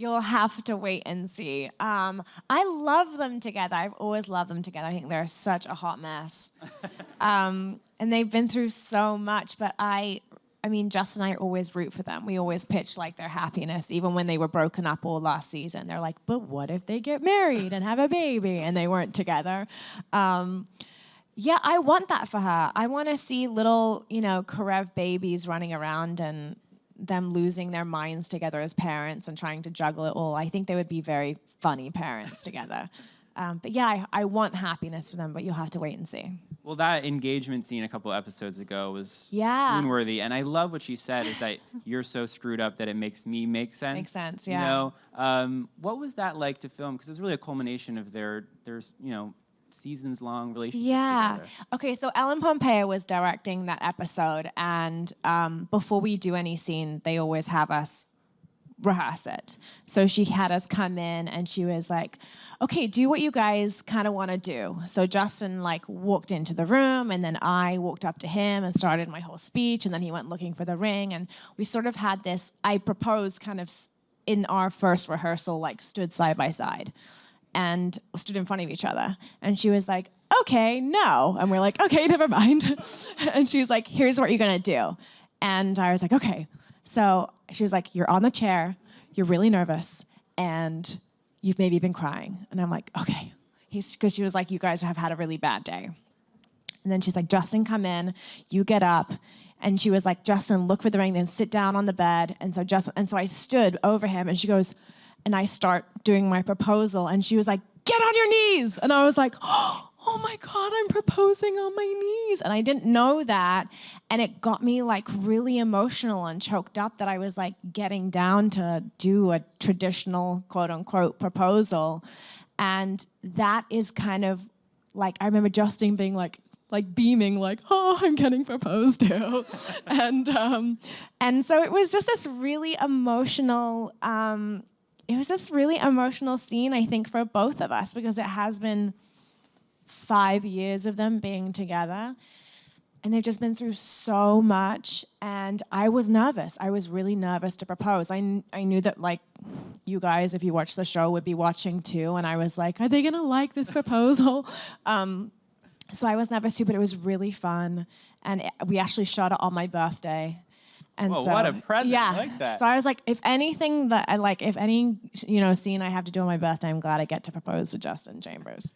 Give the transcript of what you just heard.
You'll have to wait and see. I love them together. I've always loved them together. I think they're such a hot mess. And they've been through so much, but I mean, Justin and I always root for them. We always pitch like their happiness, even when they were broken up all last season. They're like, but what if they get married and have a baby? And they weren't together. Yeah, I want that for her. I want to see little, Karev babies running around and them losing their minds together as parents and trying to juggle it all. I think they would be very funny parents together. But yeah, I want happiness for them, but you'll have to wait and see. Well, that engagement scene a couple episodes ago was swoon-worthy. And I love what she said, is that you're so screwed up that it makes me make sense. Makes sense, yeah. What was that like to film? Because it was really a culmination of their seasons-long relationship together. Okay, so Ellen Pompeo was directing that episode, and before we do any scene, they always have us rehearse it. So she had us come in, and she was like, okay, do what you guys kind of want to do. So Justin walked into the room, and then I walked up to him and started my whole speech, and then he went looking for the ring, and we sort of had this, I proposed kind of in our first rehearsal, stood side by side. And stood in front of each other. And she was like, okay, no. And we're like, okay, never mind. And she was like, here's what you're going to do. And I was like, okay. So she was like, you're on the chair, you're really nervous, and you've maybe been crying. And I'm like, okay. Because she was like, you guys have had a really bad day. And then she's like, Justin, come in, you get up. And she was like, Justin, look for the ring, then sit down on the bed. And so I stood over him, and she goes, and I start doing my proposal, and she was like, get on your knees. And I was like, oh my God, I'm proposing on my knees. And I didn't know that. And it got me really emotional and choked up that I was getting down to do a traditional quote unquote proposal. And that is kind of I remember Justin being beaming, oh, I'm getting proposed to. and so it was just this really emotional, scene, I think, for both of us, because it has been 5 years of them being together. And they've just been through so much. And I was nervous. I was really nervous to propose. I knew that, you guys, if you watch the show, would be watching too. And I was like, are they going to like this proposal? So I was nervous too, but it was really fun. And we actually shot it on my birthday. And whoa, what a present. Yeah. I like that. So I was like, if anything that if any, scene I have to do on my birthday, I'm glad I get to propose to Justin Chambers.